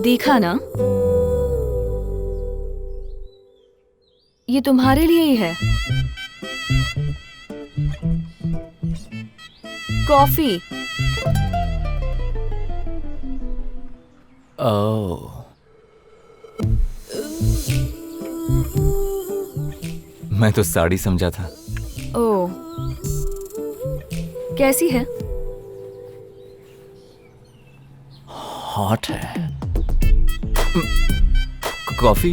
देखा ना, ये तुम्हारे लिए ही है। कॉफी। ओह, मैं तो साड़ी समझा था। ओह, कैसी है? हॉट है। कॉफी?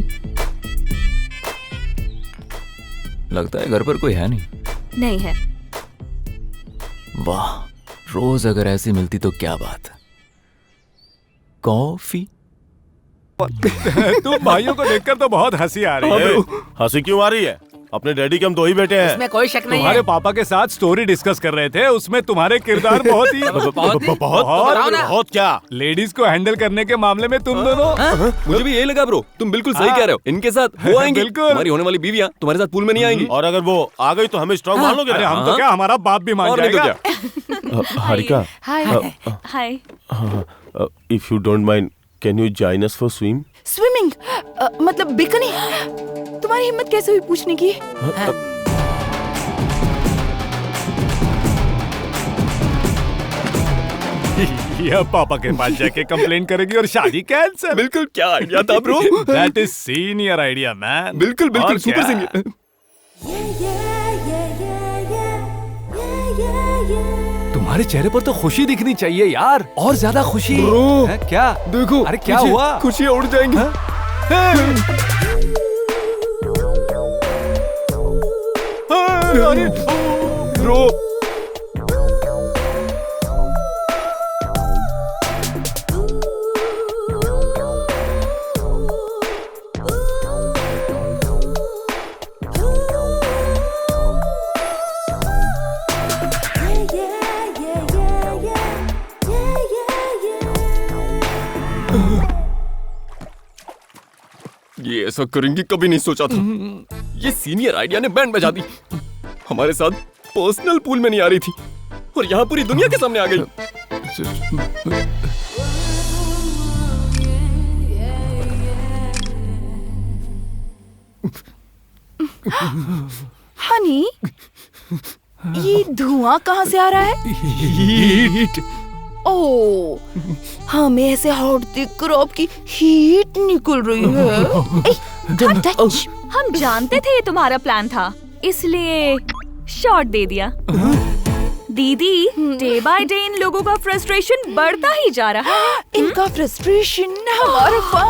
लगता है घर पर कोई है नहीं। नहीं है। वाह, रोज अगर ऐसी मिलती तो क्या बात। कॉफी? तुम भाइयों को देखकर तो बहुत हंसी आ रही है। हंसी क्यों आ रही है? अपने डैडी के हम दो ही बेटे हैं। इसमें कोई शक नहीं तुम्हारे है। पापा के साथ स्टोरी डिस्कस कर रहे थे, उसमें तुम्हारे किरदार बहुत ही बहुत क्या? लेडीज को हैंडल करने के मामले में तुम दोनों। मुझे भी यही लगा ब्रो, तुम बिल्कुल सही कह रहे हो। इनके साथ वो आएंगी, बिल्कुल। हमारी होने वाली बीवियां तुम्हारे साथ पूल में नहीं आएंगी। और अगर वो आ गई तो हमें स्ट्रॉन्ग मान लोगे? अरे हम तो क्या, हमारा बाप भी मान और नहीं तो जाएगा। क्या। Harika, hi hi. If you don't mind, can you join us for swim? Swimming? मतलब बिकनी? तुम्हारी हिम्मत कैसे हुई पूछने की? ये पापा के पास जाके कंप्लेन करेगी और शादी कैंसिल। बिल्कुल, क्या आइडिया था bro. That is senior idea man. बिल्कुल बिल्कुल, और सुपर क्या? सीनियर। तुम्हारे चेहरे पर तो खुशी दिखनी चाहिए यार, और ज्यादा खुशी। है, क्या देखो, अरे क्या हुआ? खुशियां उड़ जाएंगी। ब्रो, ये ऐसा करेंगी कभी नहीं सोचा था। ये सीनियर आइडिया ने बैंड बजा दी। हमारे साथ पर्सनल पूल में नहीं आ रही थी और यहाँ पूरी दुनिया के सामने आ गई। हनी, ये धुआं कहाँ से आ रहा है? ओह, हमें ऐसे हॉट देखकर आपकी हीट निकल रही है। Don't touch। हम जानते थे ये तुम्हारा प्लान था, इसलिए शॉट दे दिया। दीदी, डे बाय डे इन लोगों का फ्रस्ट्रेशन बढ़ता ही जा रहा है। इनका फ्रस्ट्रेशन हमारा फन।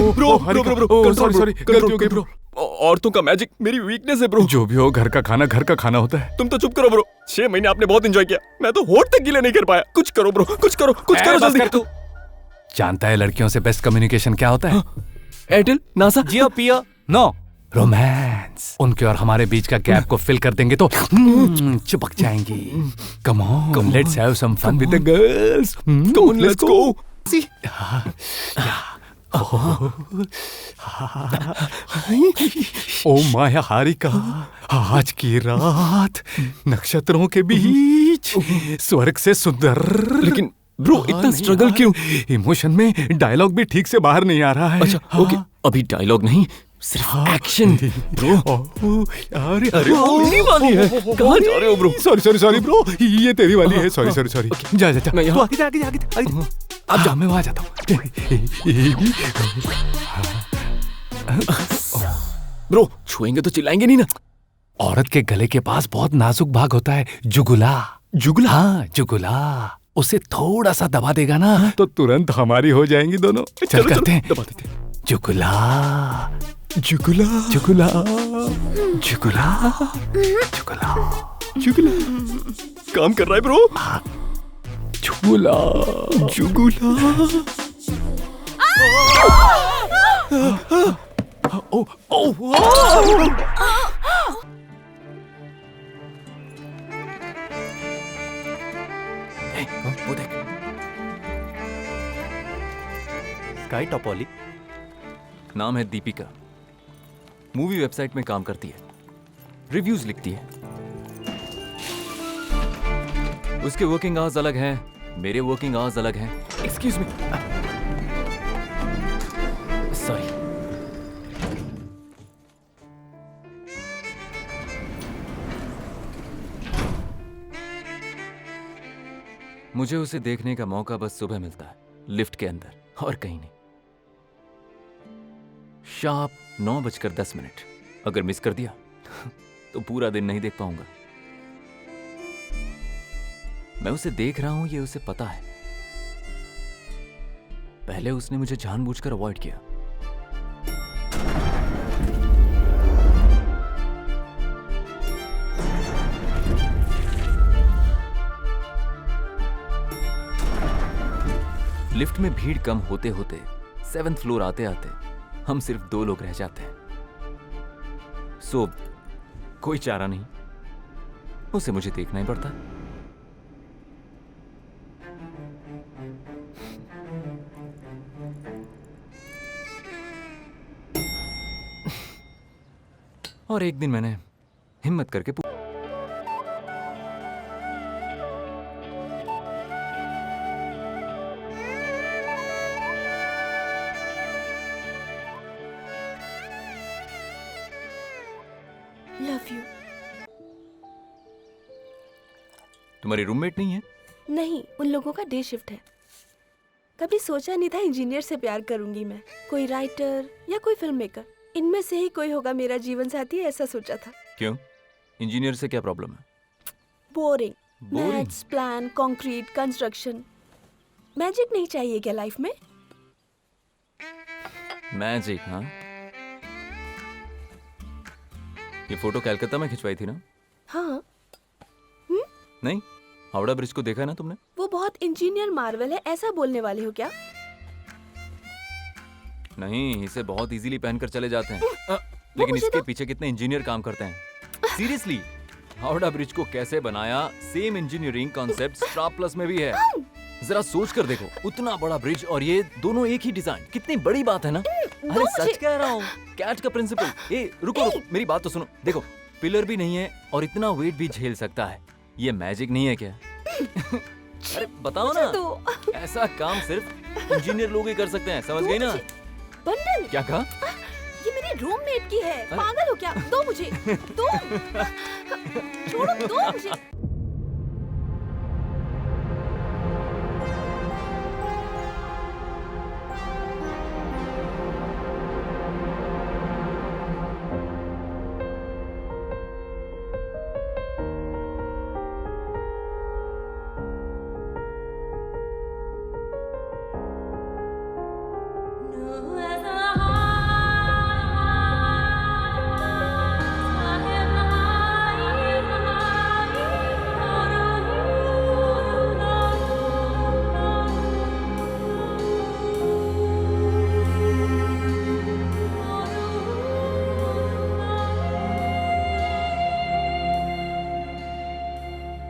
ब्रो, सॉरी, गलती हो गई ब्रो। औरतों का मैजिक मेरी वीकनेस है ब्रो। जो भी हो, घर का खाना होता है। तुम तो चुप करो ब्रो। 6 महीने आपने बहुत एंजॉय किया, मैं तो होठ तक गीले नहीं कर पाया। कुछ करो ब्रो, कुछ करो जल्दी। तू जानता है लड़कियों से बेस्ट कम्युनिकेशन क्या होता है? एयरटेल, नासा, जियो पियो, नो रोमांस। उनके और हमारे बीच का गैप को फिल कर देंगे तो चिपक जाएंगी। Come on, let's have some fun with the girls. Come on, let's go. Oh my Harika, आज की रात नक्षत्रों के बीच स्वर्ग से सुंदर। लेकिन ब्रो, इतना स्ट्रगल क्यों? इमोशन में डायलॉग भी ठीक से बाहर नहीं आ रहा है। अच्छा, ओके, अभी डायलॉग नहीं, सिर्फ एक्शन ब्रो। अरे वो मेरी वाली है। कहाँ जा रहे हो ब्रो? सॉरी ब्रो, ये तेरी वाली है। सॉरी। जा मैं यहाँ- आगे। अब जा, मैं वहां जाता हूँ। ब्रो, छुएंगे तो चिल्लाएंगे नहीं ना? औरत के गले के पास बहुत नाजुक भाग होता है, जुगुला। हाँ, जुगुला। उसे थोड़ा सा दबा देगा ना तो तुरंत हमारी हो जाएंगी दोनों। चल करते हैं। दबा देते हैं। जुगुला। काम कर रहा है ब्रो। जुगुला। ओ ओ वो देख। स्काई टॉपोली नाम है दीपिका। मूवी वेबसाइट में काम करती है, रिव्यूज लिखती है। उसके वर्किंग आवर्स अलग हैं, मेरे वर्किंग आवर्स अलग हैं। Excuse me, sorry. मुझे उसे देखने का मौका बस सुबह मिलता है, लिफ्ट के अंदर, और कहीं नहीं। शार्प 9:10। अगर मिस कर दिया तो पूरा दिन नहीं देख पाऊंगा। मैं उसे देख रहा हूं, ये उसे पता है। पहले उसने मुझे जानबूझकर अवॉइड किया। लिफ्ट में भीड़ कम होते होते 7th फ्लोर आते आते हम सिर्फ 2 लोग रह जाते हैं। सो कोई चारा नहीं, उसे मुझे देखना ही पड़ता है। और एक दिन मैंने हिम्मत करके लव यू। तुम्हारी रूममेट नहीं है? नहीं, उन लोगों का डे शिफ्ट है। कभी सोचा नहीं था इंजीनियर से प्यार करूंगी मैं। कोई राइटर या कोई फिल्म मेकर, इनमें से ही कोई होगा मेरा जीवन साथी, ऐसा सोचा था। क्यों? इंजीनियर से क्या प्रॉब्लम है? Boring. Boring? Maths, plan, concrete, construction. Magic नहीं चाहिए क्या लाइफ में? मैजिक? हाँ, ये फोटो कलकत्ता में खिंचवाई थी ना? हाँ, नहीं, हावड़ा ब्रिज को देखा है ना तुमने? वो बहुत इंजीनियर मार्वल है, ऐसा बोलने वाले हो क्या? नहीं, इसे बहुत इजीली पहनकर चले जाते हैं। लेकिन मुझे इसके तो- पीछे कितने इंजीनियर काम करते हैं। सीरियसली, हावड़ा ब्रिज को कैसे बनाया, same engineering concept star plus में भी है। जरा सोच कर देखो, उतना बड़ा ब्रिज और ये दोनों एक ही डिजाइन, कितनी बड़ी बात है ना? अरे सच कह रहा हूँ, कैच का प्रिंसिपल। ए रुको रुको, मेरी बात तो सुनो। देखो, पिलर भी नहीं है और इतना वेट भी झेल सकता है। ये मैजिक नहीं है क्या? अरे बताओ ना, तो ऐसा काम सिर्फ इंजीनियर लोग ही कर सकते हैं, समझ गई ना? बंडल, क्या कहा? ये मेरी रूममेट की है। पागल हो क्या? दो मुझे, दो। छोड़ो, दो मुझे।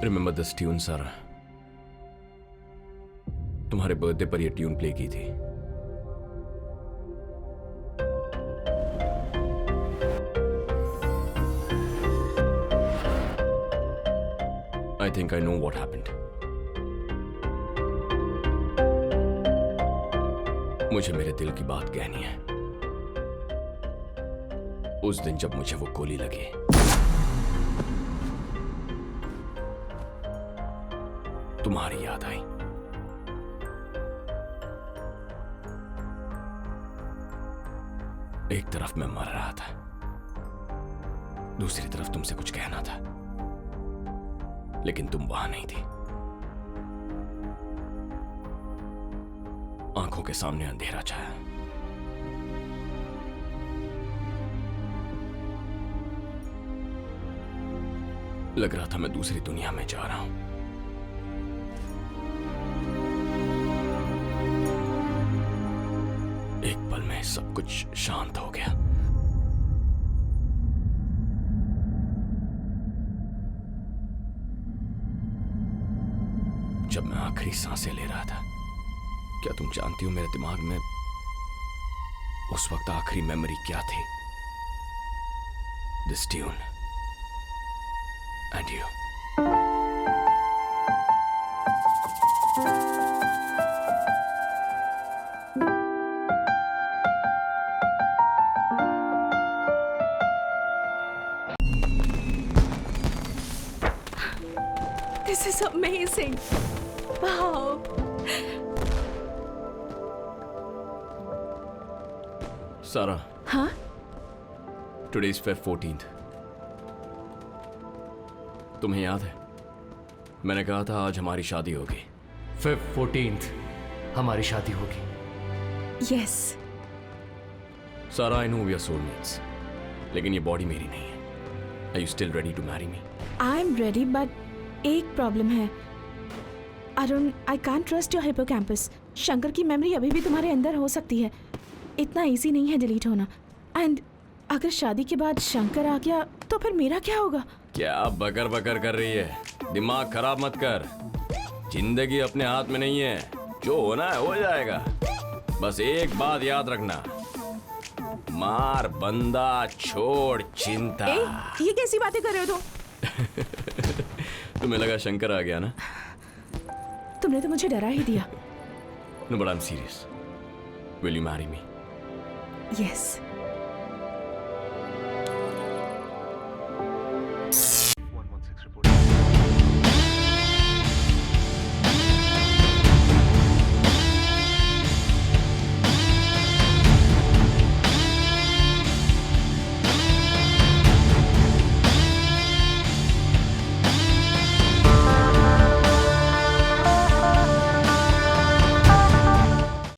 Remember this tune, सारा? तुम्हारे बर्थडे पर ये ट्यून प्ले की थी। I think I know what happened. मुझे मेरे दिल की बात कहनी है। उस दिन जब मुझे वो गोली लगी, तुम्हारी याद आई। एक तरफ मैं मर रहा था, दूसरी तरफ तुमसे कुछ कहना था, लेकिन तुम वहां नहीं थी। आंखों के सामने अंधेरा छाया। लग रहा था मैं दूसरी दुनिया में जा रहा हूं। एक पल में सब कुछ शांत हो गया। आखिरी सांसें ले रहा था। क्या तुम जानती हो मेरे दिमाग में उस वक्त आखिरी मेमोरी क्या थी? This tune and you. This is amazing. Wow. सारा, हाँ? Today is Feb 14th। तुम्हें याद है मैंने कहा था आज हमारी शादी होगी। Feb 14th हमारी शादी होगी। Yes. Sara, I know we are soulmates, लेकिन ये बॉडी मेरी नहीं है। Are you still ready to marry me? I am ready, but एक प्रॉब्लम है Arun. I can't trust your hippocampus. Shankar की मेमोरी अभी भी तुम्हारे अंदर हो सकती है, इतना इजी नहीं है डिलीट होना। एंड अगर शादी के बाद शंकर आ गया तो फिर मेरा क्या होगा? क्या बकर बकर कर रही है? दिमाग खराब मत कर। जिंदगी अपने हाथ में नहीं है, जो होना है हो जाएगा। बस एक बात याद रखना, मार बंदा छोड़ चिंता। ये कैसी बातें कर रहे हो तुम? तुम्हें लगा शंकर आ गया ना? तुमने तो मुझे डरा ही दिया। No, but I'm serious. Will you marry me? Yes.